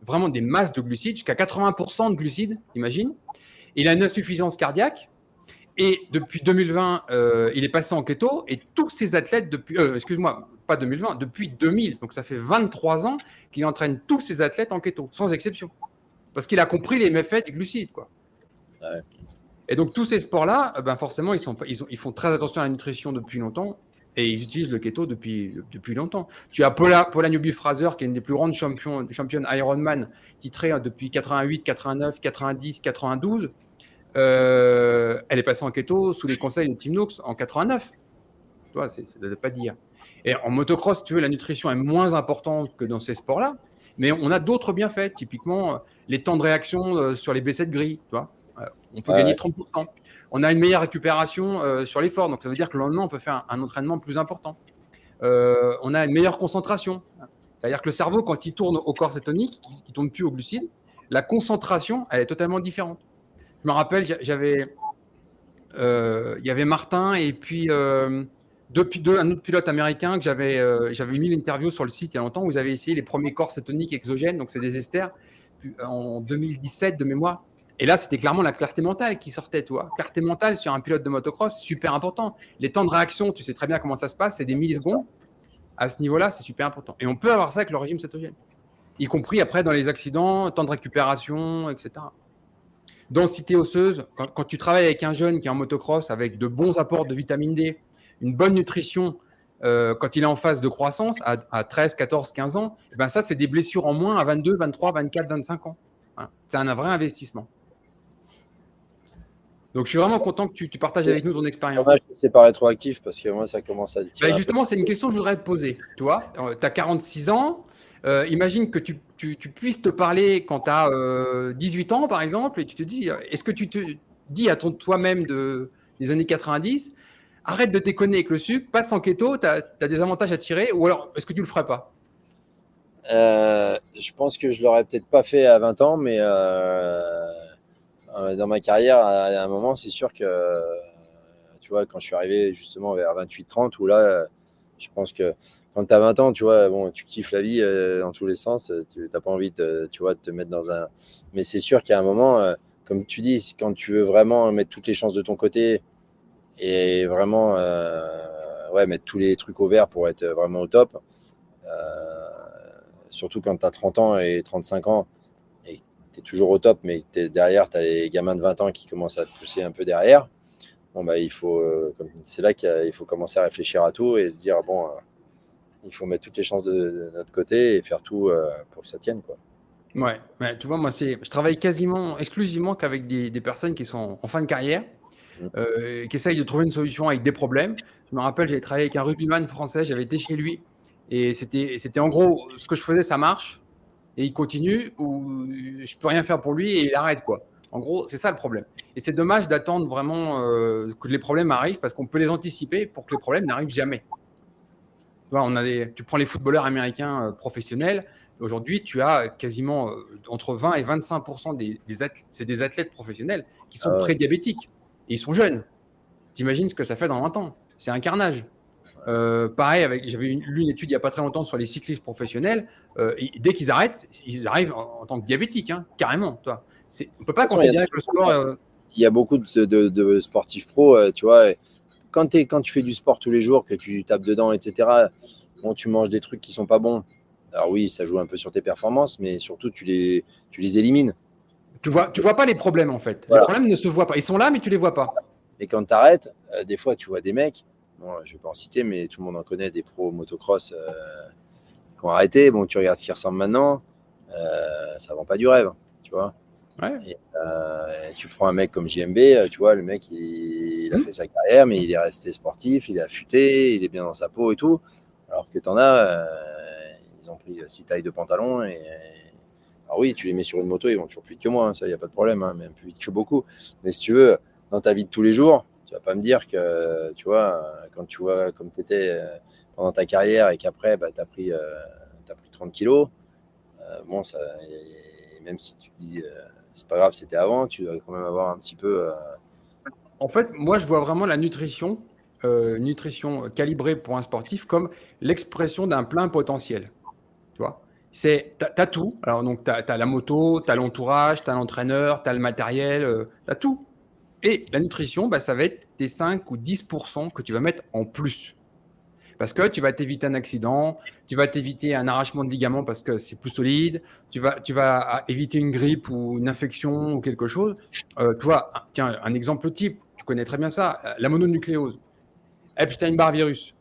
A: vraiment des masses de glucides, jusqu'à 80% de glucides, imagine. Il a une insuffisance cardiaque. Et depuis 2020, il est passé en keto et tous ses athlètes depuis, excuse-moi, pas 2020, depuis 2000, donc ça fait 23 ans qu'il entraîne tous ses athlètes en keto, sans exception. Parce qu'il a compris les méfaits des glucides, quoi.
B: ouais.
A: Et donc tous ces sports-là, ben forcément, ils font très attention à la nutrition depuis longtemps et ils utilisent le keto depuis longtemps. Tu as Paula Newby-Fraser, qui est une des plus grandes championnes Ironman, titrée depuis 88, 89, 90, 92. Elle est passée en keto sous les conseils de Tim Noakes en 89. Tu vois, ça ne veut pas dire. Et en motocross, si tu veux, la nutrition est moins importante que dans ces sports-là, mais on a d'autres bienfaits. Typiquement, les temps de réaction sur les B7 gris, tu vois. On peut
B: Ouais,
A: gagner
B: ouais.
A: 30%. On a une meilleure récupération sur l'effort, donc ça veut dire que le lendemain, on peut faire un entraînement plus important. On a une meilleure concentration. C'est-à-dire que le cerveau, quand il tourne au corps cétonique, qui ne tourne plus au glucide, la concentration, elle est totalement différente. Je me rappelle, il y avait Martin et puis un autre pilote américain que j'avais mis l'interview sur le site il y a longtemps où ils avaient essayé les premiers corps cétoniques exogènes, donc c'est des esters, en 2017 de mémoire. Et là, c'était clairement la clarté mentale qui sortait, tu vois. Clarté mentale sur un pilote de motocross, super important. Les temps de réaction, tu sais très bien comment ça se passe, c'est des millisecondes. À ce niveau-là, c'est super important. Et on peut avoir ça avec le régime cétogène, y compris après dans les accidents, temps de récupération, etc. Densité osseuse, quand tu travailles avec un jeune qui est en motocross avec de bons apports de vitamine D, une bonne nutrition, quand il est en phase de croissance à 13, 14, 15 ans, eh ben ça, c'est des blessures en moins à 22, 23, 24, 25 ans. Voilà. C'est un vrai investissement. Donc, je suis vraiment content que tu partages avec nous ton expérience.
B: Dommage que c'est pas rétroactif parce que moi, ça commence à tirer
A: Ben
B: un peu.
A: justement, c'est une question que je voudrais te poser. Tu vois, tu as 46 ans. Imagine que tu puisses te parler quand tu as 18 ans, par exemple, et tu te dis, est-ce que tu te dis à toi-même des années 90, arrête de déconner avec le sucre, passe en keto, tu as des avantages à tirer, ou alors est-ce que tu le ferais pas?
B: Je pense que je l'aurais peut-être pas fait à 20 ans, mais dans ma carrière, à un moment, c'est sûr que, tu vois, quand je suis arrivé justement vers 28-30, où là, je pense que quand tu as 20 ans, tu vois, bon, tu kiffes la vie dans tous les sens, tu n'as pas envie de, tu vois, de te mettre dans un. Mais c'est sûr qu'à un moment, comme tu dis, quand tu veux vraiment mettre toutes les chances de ton côté et vraiment ouais, mettre tous les trucs au vert pour être vraiment au top, surtout quand tu as 30 ans et 35 ans et tu es toujours au top, mais derrière, tu as les gamins de 20 ans qui commencent à te pousser un peu derrière. Bon, bah, c'est là qu'il faut commencer à réfléchir à tout et se dire, bon, il faut mettre toutes les chances de notre côté et faire tout pour que ça tienne, quoi.
A: Ouais, tu vois, moi, je travaille quasiment exclusivement qu'avec des personnes qui sont en fin de carrière,
B: Mm.
A: qui essayent de trouver une solution avec des problèmes. Je me rappelle, j'avais travaillé avec un rugbyman français, j'avais été chez lui, et c'était en gros, ce que je faisais, ça marche, et il continue, ou je peux rien faire pour lui, et il arrête, quoi. En gros, c'est ça le problème. Et c'est dommage d'attendre vraiment que les problèmes arrivent, parce qu'on peut les anticiper pour que les problèmes n'arrivent jamais. Tu vois, tu prends les footballeurs américains professionnels. Aujourd'hui, tu as quasiment entre 20 et 25% c'est des athlètes professionnels qui
B: Ah
A: sont
B: ouais.
A: prédiabétiques. Et ils sont jeunes. T'imagines ce que ça fait dans 20 ans? C'est un carnage. Pareil, j'avais lu une étude il n'y a pas très longtemps sur les cyclistes professionnels. Et dès qu'ils arrêtent, ils arrivent en tant que diabétiques, hein, carrément. Toi. On ne peut
B: De
A: pas
B: toute façon,
A: considérer que le sport.
B: il y a beaucoup de sportifs pros, tu vois. Quand tu fais du sport tous les jours, que tu tapes dedans, etc., bon, tu manges des trucs qui sont pas bons. Alors oui, ça joue un peu sur tes performances, mais surtout, tu les élimines.
A: Tu vois pas les problèmes, en fait. Les
B: Voilà.
A: problèmes ne se voient pas. Ils sont là, mais tu les vois pas.
B: Et quand tu arrêtes, des fois, tu vois des mecs, bon, je vais pas en citer, mais tout le monde en connaît, des pros motocross qui ont arrêté. Bon, tu regardes ce qui ressemble maintenant, ça vend pas du rêve, tu vois.
A: Ouais.
B: Et, tu prends un mec comme JMB, tu vois, le mec, il a fait sa carrière, mais il est resté sportif, il est affûté, il est bien dans sa peau et tout. Alors que tu en as, ils ont pris 6 tailles de pantalon. Alors oui, tu les mets sur une moto, ils vont toujours plus vite que moi, hein, ça, il n'y a pas de problème, hein, même plus vite que beaucoup. Mais si tu veux, dans ta vie de tous les jours, tu vas pas me dire que, tu vois, quand tu vois comme tu étais pendant ta carrière et qu'après, bah, tu as pris 30 kilos, bon, ça, et même si tu dis, c'est pas grave, c'était avant, tu dois quand même avoir un petit peu.
A: En fait, moi, je vois vraiment la nutrition calibrée pour un sportif comme l'expression d'un plein potentiel. Tu vois, t'as tout. Alors, donc, t'as la moto, t'as l'entourage, t'as l'entraîneur, t'as le matériel, t'as tout. Et la nutrition, bah, ça va être tes 5 ou 10% que tu vas mettre en plus. Parce que tu vas t'éviter un accident, tu vas t'éviter un arrachement de ligament parce que c'est plus solide, tu vas éviter une grippe ou une infection ou quelque chose. Tu vois, tiens, un exemple type, tu connais très bien ça, la mononucléose, Epstein-Barr virus.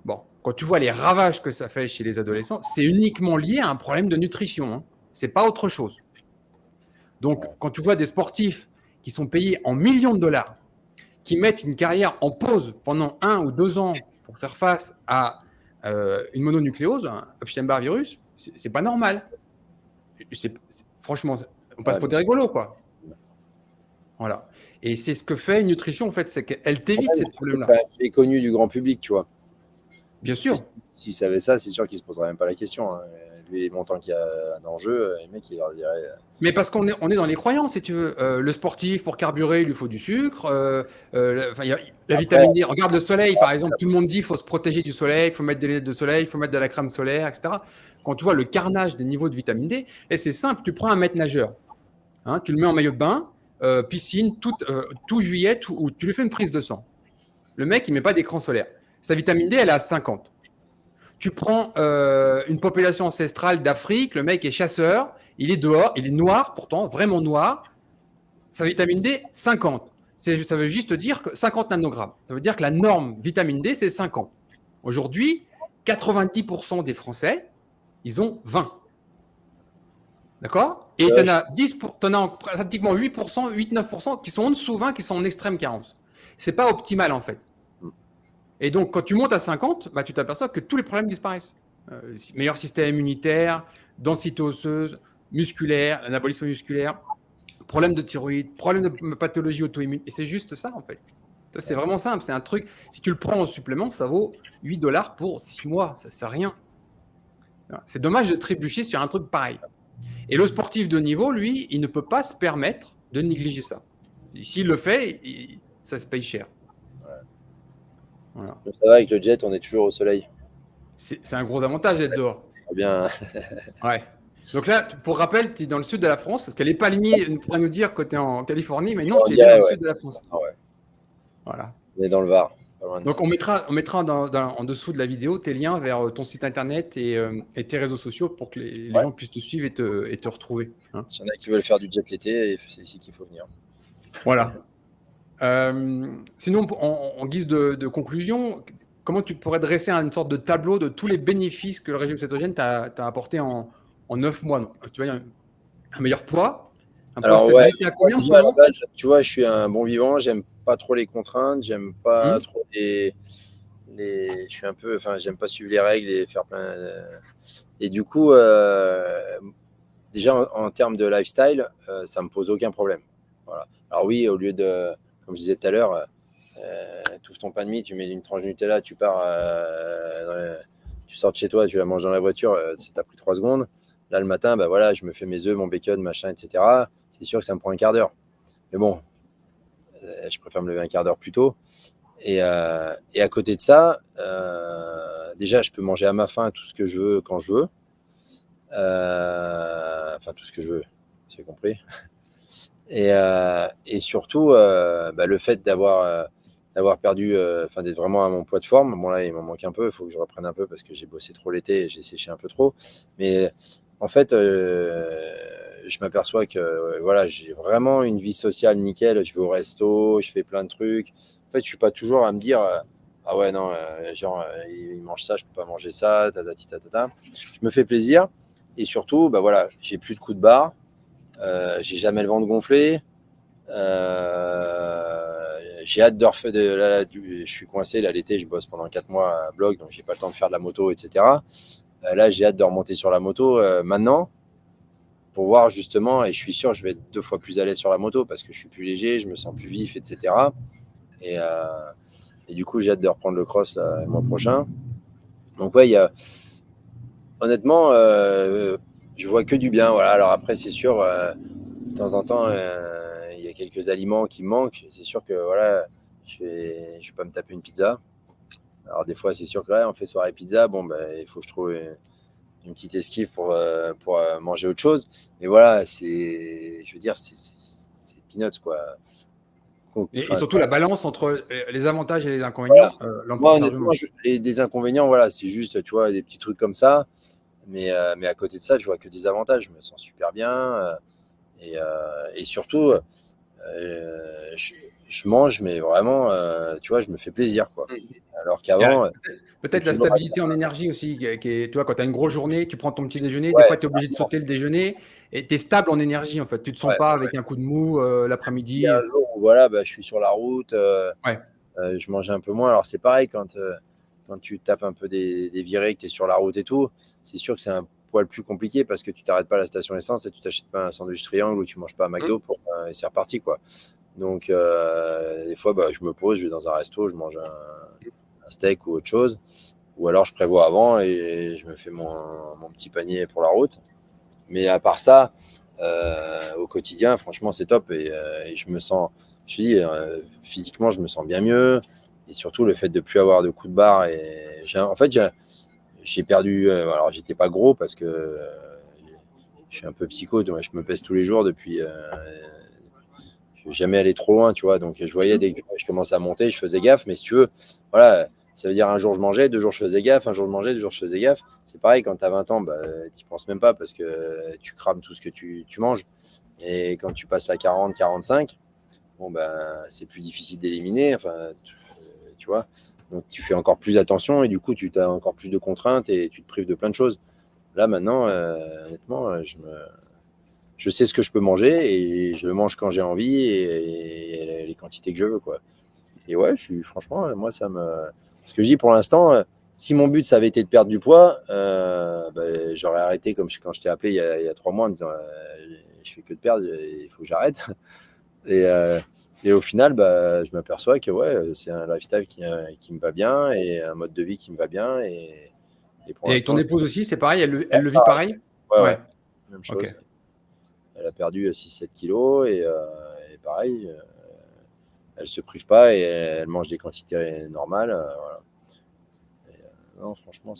A: Bon, quand tu vois les ravages que ça fait chez les adolescents, c'est uniquement lié à un problème de nutrition, hein. C'est pas autre chose. Donc, quand tu vois des sportifs qui sont payés en millions de dollars, qui mettent une carrière en pause pendant 1 ou 2 ans pour faire face à une mononucléose, un Epstein-Barr virus, c'est pas normal. Franchement, on passe
B: Ouais,
A: pour
B: bien
A: des
B: sûr.
A: rigolos, quoi. Voilà. Et c'est ce que fait une nutrition, en fait, c'est qu'elle
B: Le
A: t'évite
B: problème,
A: ces
B: c'est que c'est quand
A: problèmes-là.
B: même méconnu du grand public, tu vois.
A: Bien
B: Parce que
A: sûr.
B: s'ils savaient ça, c'est sûr qu'ils se poseraient même pas la question, hein. Vu les montants qu'il y a en jeu, les mecs, ils leur diraient.
A: Mais parce qu'on est dans les croyances, si tu veux. Le sportif, pour carburer, il lui faut du sucre. Enfin, la
B: Après,
A: vitamine D. Regarde le soleil, par exemple. Tout le monde dit qu'il faut se protéger du soleil, il faut mettre des lunettes de soleil, il faut mettre de la crème solaire, etc. Quand tu vois le carnage des niveaux de vitamine D, et c'est simple, tu prends un maître nageur, hein, tu le mets en maillot de bain, piscine, tout juillet, où tu lui fais une prise de sang. Le mec, il met pas d'écran solaire. Sa vitamine D, elle est à 50. Tu prends une population ancestrale d'Afrique, le mec est chasseur, il est dehors, il est noir pourtant, vraiment noir, sa vitamine D, 50. Ça veut juste dire que 50 nanogrammes. Ça veut dire que la norme vitamine D, c'est 50. Aujourd'hui, 90% des Français, ils ont 20. D'accord? Et tu en as 10 t'en as pratiquement 8%, 8-9% qui sont en dessous 20, qui sont en extrême carence. C'est pas optimal en fait. Et donc, quand tu montes à 50, bah, tu t'aperçois que tous les problèmes disparaissent. Meilleur système immunitaire, densité osseuse, musculaire, anabolisme musculaire, problème de thyroïde, problème de pathologie auto-immune. Et c'est juste ça, en fait. C'est vraiment simple. C'est un truc. Si tu le prends en supplément, ça vaut 8 dollars pour 6 mois. Ça sert à rien. C'est dommage de trébucher sur un truc pareil. Et le sportif de niveau, lui, il ne peut pas se permettre de négliger ça. S'il le fait, ça se paye cher.
B: Voilà. Donc ça va, avec le jet, on est toujours au soleil.
A: C'est un gros avantage d'être dehors.
B: Bien.
A: Ouais. Donc là, pour rappel, tu es dans le sud de la France, parce qu'elle n'est pas lignée, pourrait nous dire que tu es en Californie, mais non, tu es bien dans le sud de la France.
B: Ah ouais.
A: Voilà.
B: On est dans le Var.
A: Donc on mettra en dessous de la vidéo tes liens vers ton site internet et tes réseaux sociaux pour que les gens puissent te suivre et te retrouver. Hein.
B: S'il y en a qui veulent faire du jet l'été, c'est ici qu'il faut venir.
A: Voilà. Sinon, en guise de conclusion, comment tu pourrais dresser une sorte de tableau de tous les bénéfices que le régime cétogène t'a apporté en 9 mois? Donc, tu vois, un meilleur poids, un poids stabilisé. T'es à combien en ce moment?
B: Tu vois, je suis un bon vivant, j'aime pas trop les contraintes, j'aime pas trop je suis un peu, enfin, j'aime pas suivre les règles et faire plein. Et du coup, déjà en termes de lifestyle, ça me pose aucun problème. Voilà. Alors oui, au lieu de, comme je disais tout à l'heure, tu ouvres ton pain de mie, tu mets une tranche de Nutella, tu pars, tu sors de chez toi, tu la manges dans la voiture, ça t'a pris 3 secondes. Là, le matin, bah voilà, je me fais mes œufs, mon bacon, machin, etc. C'est sûr que ça me prend un quart d'heure. Mais bon, je préfère me lever un quart d'heure plus tôt. Et à côté de ça, déjà, je peux manger à ma faim tout ce que je veux quand je veux. Enfin, tout ce que je veux, c'est compris. Et surtout, le fait d'avoir perdu, d'être vraiment à mon poids de forme. Bon, là, il m'en manque un peu, il faut que je reprenne un peu parce que j'ai bossé trop l'été et j'ai séché un peu trop. Mais en fait, je m'aperçois que voilà, j'ai vraiment une vie sociale nickel. Je vais au resto, je fais plein de trucs. En fait, je suis pas toujours à me dire ah ouais, non, genre, il mange ça, je peux pas manger ça, tatati tatata. Je me fais plaisir et surtout, bah voilà, j'ai plus de coups de barre, j'ai jamais le ventre gonflé. J'ai hâte de refaire je suis coincé là l'été, je bosse pendant 4 mois à bloc, donc j'ai pas le temps de faire de la moto, etc. Là, j'ai hâte de remonter sur la moto maintenant pour voir justement, et je suis sûr que je vais être 2 fois plus à l'aise sur la moto parce que je suis plus léger, je me sens plus vif, etc. Et, du coup, j'ai hâte de reprendre le cross le mois prochain. Donc ouais, honnêtement, je vois que du bien. Voilà. Alors après, c'est sûr, de temps en temps, il y a quelques aliments qui me manquent. C'est sûr que voilà, je vais pas me taper une pizza. Alors des fois, c'est sûr que on fait soirée pizza. Bon, il faut que je trouve une petite esquive pour manger autre chose. Mais voilà, je veux dire, c'est peanuts quoi.
A: Et surtout la balance entre les avantages et les inconvénients l'emporte largement.
B: Des inconvénients, voilà, c'est juste, tu vois, des petits trucs comme ça. Mais à côté de ça, je vois que des avantages. Je me sens super bien. Et surtout, je mange, mais vraiment, tu vois, je me fais plaisir, quoi. Alors qu'avant,
A: peut-être la stabilité en énergie aussi, qui est, tu vois, quand tu as une grosse journée, tu prends ton petit déjeuner, des fois tu es obligé de sauter le déjeuner, et tu es stable en énergie, en fait. Tu ne te sens pas avec un coup de mou l'après-midi.
B: Il y a un jour où voilà, je suis sur la route, je mange un peu moins. Alors c'est pareil, quand tu tapes un peu des virées, que tu es sur la route et tout, c'est sûr que c'est un poil plus compliqué parce que tu t'arrêtes pas à la station essence et tu t'achètes pas un sandwich triangle ou tu manges pas à McDo et c'est reparti, quoi. Donc des fois, je me pose, je vais dans un resto, je mange un steak ou autre chose. Ou alors je prévois avant et je me fais mon petit panier pour la route. Mais à part ça, au quotidien, franchement, c'est top. Et je me sens, je me dis, physiquement, je me sens bien mieux. Et surtout, le fait de ne plus avoir de coups de barre. Et en fait, j'ai perdu. Alors, j'étais pas gros parce que je suis un peu psycho. Donc je me pèse tous les jours depuis. Je ne vais jamais aller trop loin, tu vois. Donc, je voyais dès que je commençais à monter, je faisais gaffe. Mais si tu veux, voilà, ça veut dire un jour je mangeais, 2 jours je faisais gaffe, un jour je mangeais, 2 jours je faisais gaffe. C'est pareil, quand tu as 20 ans, tu n'y penses même pas parce que tu crames tout ce que tu manges. Et quand tu passes à 40, 45, bon, c'est plus difficile d'éliminer. Enfin, tu vois. Donc, tu fais encore plus attention et du coup, tu as encore plus de contraintes et tu te prives de plein de choses. Là, maintenant, honnêtement, je sais ce que je peux manger et je le mange quand j'ai envie et les quantités que je veux, quoi. Et ouais, franchement, moi, ce que je dis pour l'instant, si mon but, ça avait été de perdre du poids, j'aurais arrêté comme quand je t'ai appelé il y a 3 mois en me disant je fais que de perdre, il faut que j'arrête. Et, et au final, je m'aperçois que ouais, c'est un lifestyle qui me va bien et un mode de vie qui me va bien. Et pour
A: Et avec ton
B: l'instant,
A: épouse aussi, c'est pareil, elle le vit pareil?
B: ouais,
A: Ouais,
B: ouais, même chose.
A: ok.
B: Elle a perdu 6-7 kilos et pareil, elle se prive pas et elle mange des quantités normales. Voilà. Non, franchement,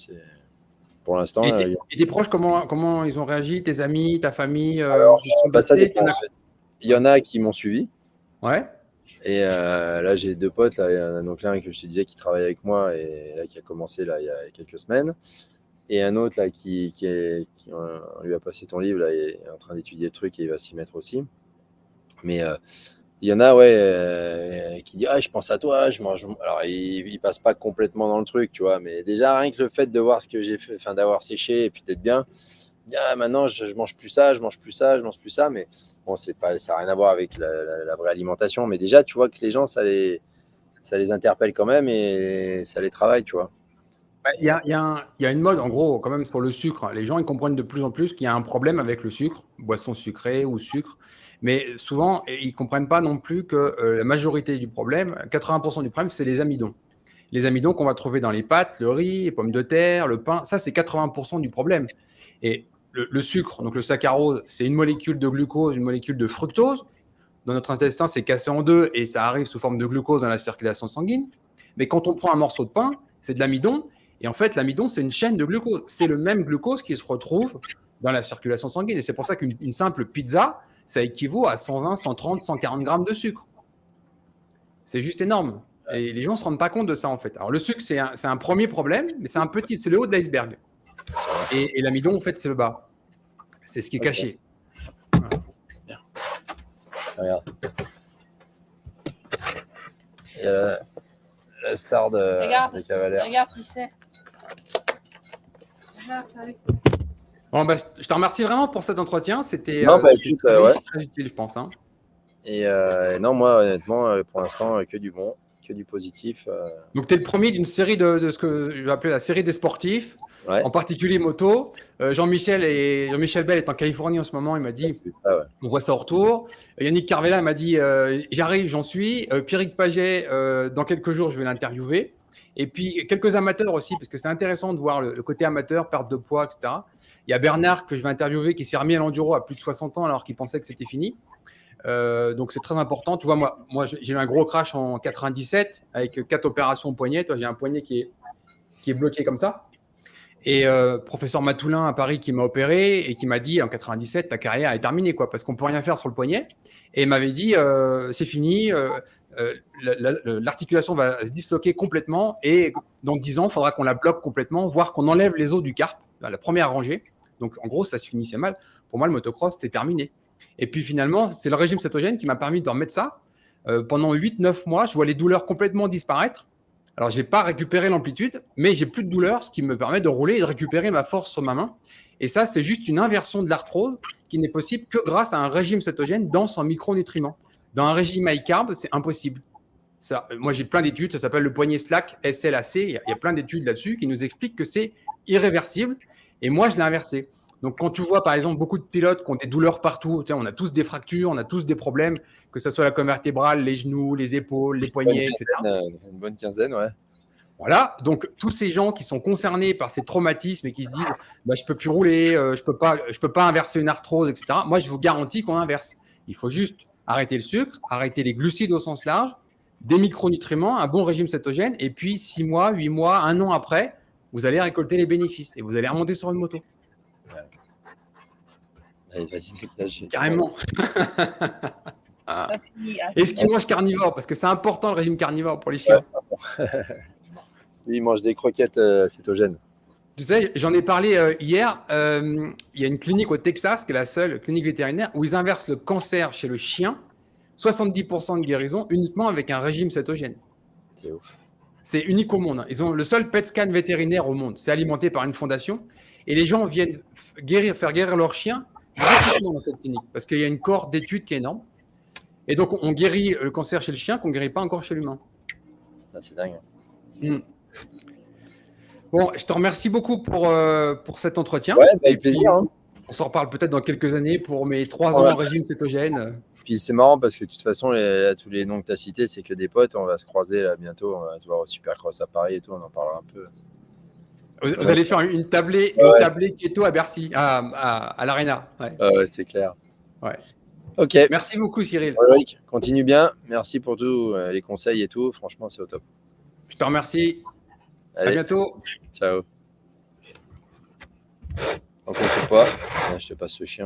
B: pour l'instant.
A: Et tes proches, comment ils ont réagi? Tes amis, ta famille, ils se sont
B: Ça
A: adaptés?
B: dépend en fait. Il y en a qui m'ont suivi.
A: Ouais.
B: Et là, j'ai 2 potes. Là, il y en a donc l'un que je te disais qui travaille avec moi et là, qui a commencé là, il y a quelques semaines. Et un autre là, on lui a passé ton livre, là, il est en train d'étudier le truc et il va s'y mettre aussi. Mais il y en a, ouais, qui dit je pense à toi, je mange. Alors, il passe pas complètement dans le truc, tu vois. Mais déjà, rien que le fait de voir ce que j'ai fait, enfin, d'avoir séché et puis d'être bien, maintenant, je mange plus ça, je mange plus ça, je mange plus ça. Mais bon, ça n'a rien à voir avec la vraie alimentation. Mais déjà, tu vois que les gens, ça les interpelle quand même et ça les travaille, tu vois.
A: Il y a une mode, en gros, quand même, sur le sucre. Les gens, ils comprennent de plus en plus qu'il y a un problème avec le sucre, boisson sucrée ou sucre. Mais souvent, ils ne comprennent pas non plus que la majorité du problème, 80% du problème, c'est les amidons. Les amidons qu'on va trouver dans les pâtes, le riz, les pommes de terre, le pain, ça, c'est 80% du problème. Et le sucre, donc le saccharose, c'est une molécule de glucose, une molécule de fructose. Dans notre intestin, c'est cassé en deux et ça arrive sous forme de glucose dans la circulation sanguine. Mais quand on prend un morceau de pain, c'est de l'amidon. Et en fait, l'amidon, c'est une chaîne de glucose. C'est le même glucose qui se retrouve dans la circulation sanguine. Et c'est pour ça qu'une simple pizza, ça équivaut à 120, 130, 140 grammes de sucre. C'est juste énorme. Et les gens ne se rendent pas compte de ça, en fait. Alors, le sucre, c'est un premier problème, mais c'est le haut de l'iceberg. Et l'amidon, en fait, c'est le bas. C'est ce qui est caché.
B: Bien. Regarde. Et la star de Cavalaire.
C: Regarde, qui c'est. Regarde, ça arrive.
A: Bon, je te remercie vraiment pour cet entretien. C'était
B: écoute, ouais.
A: très utile, je pense. Hein.
B: Et non, moi, honnêtement, pour l'instant, que du bon, que du positif.
A: Donc, tu es le premier d'une série de ce que je vais appeler la série des sportifs,
B: Ouais.
A: en particulier moto. Jean-Michel Bell est en Californie en ce moment. Il m'a dit,
B: Ça, ouais.
A: on voit ça au retour. Yannick Carvela m'a dit, j'arrive, j'en suis. Pierrick Paget, dans quelques jours, je vais l'interviewer. Et puis, quelques amateurs aussi, parce que c'est intéressant de voir le côté amateur, perte de poids, etc. Il y a Bernard, que je vais interviewer, qui s'est remis à l'enduro à plus de 60 ans, alors qu'il pensait que c'était fini. Donc, c'est très important. Tu vois, moi j'ai eu un gros crash en 97 avec 4 opérations au poignet. Toi, j'ai un poignet qui est bloqué comme ça. Et professeur Matoulin à Paris qui m'a opéré et qui m'a dit en 97, ta carrière est terminée, quoi, parce qu'on ne peut rien faire sur le poignet. Et il m'avait dit, c'est fini, l'articulation va se disloquer complètement et dans 10 ans, il faudra qu'on la bloque complètement, voire qu'on enlève les os du carpe, la première rangée. Donc, en gros, ça se finissait mal. Pour moi, le motocross, c'était terminé. Et puis finalement, c'est le régime cétogène qui m'a permis de remettre ça. Pendant 8-9 mois, je vois les douleurs complètement disparaître. Alors, je n'ai pas récupéré l'amplitude, mais j'ai plus de douleur, ce qui me permet de rouler et de récupérer ma force sur ma main. Et ça, c'est juste une inversion de l'arthrose qui n'est possible que grâce à un régime cétogène dense en micronutriments. Dans un régime high carb, c'est impossible. Ça, moi, j'ai plein d'études, ça s'appelle le poignet SLAC, SLAC. Il y a plein d'études là-dessus qui nous expliquent que c'est irréversible. Et moi, je l'ai inversé. Donc, quand tu vois, par exemple, beaucoup de pilotes qui ont des douleurs partout, on a tous des fractures, on a tous des problèmes, que ce soit la colonne vertébrale, les genoux, les épaules, les poignets, etc.
B: Une bonne quinzaine, ouais.
A: Voilà, donc tous ces gens qui sont concernés par ces traumatismes et qui se disent je ne peux plus rouler, je peux pas inverser une arthrose, etc. Moi, je vous garantis qu'on inverse. Il faut juste arrêter le sucre, arrêter les glucides au sens large, des micronutriments, un bon régime cétogène, et puis 6 mois, 8 mois, 1 an après, vous allez récolter les bénéfices et vous allez remonter sur une moto.
B: Ouais. Allez, vas-y, dégage.
A: Carrément. Est-ce qu'ils mangent carnivore? Parce que c'est important le régime carnivore pour les chiens.
B: Ouais. Lui, il mange des croquettes cétogènes.
A: Tu sais, j'en ai parlé hier. Il y a une clinique au Texas, qui est la seule clinique vétérinaire, où ils inversent le cancer chez le chien, 70% de guérison, uniquement avec un régime cétogène.
B: C'est ouf.
A: C'est unique au monde. Ils ont le seul PET scan vétérinaire au monde. C'est alimenté par une fondation. Et les gens viennent faire guérir leurs chiens gratuitement dans cette clinique parce qu'il y a une cohorte d'études qui est énorme. Et donc, on guérit le cancer chez le chien qu'on ne guérit pas encore chez l'humain.
B: C'est dingue.
A: Bon, je te remercie beaucoup pour cet entretien.
B: Ouais, avec plaisir. Hein.
A: On s'en reparle peut-être dans quelques années pour mes 3 ans en régime cétogène.
B: Puis c'est marrant parce que de toute façon, tous les noms que tu as cités, c'est que des potes. On va se croiser là bientôt. On va se voir au Supercross à Paris et tout. On en parlera un peu.
A: Vous allez faire une tablée keto à Bercy, à l'Arena.
B: Ouais, c'est clair.
A: Ouais.
B: Ok.
A: Merci beaucoup, Cyril.
B: Ulrich, continue bien. Merci pour tous les conseils et tout. Franchement, c'est au top.
A: Je te remercie.
B: Allez.
A: À bientôt.
B: Ciao. Donc, on ne fait pas. Je te passe le chien.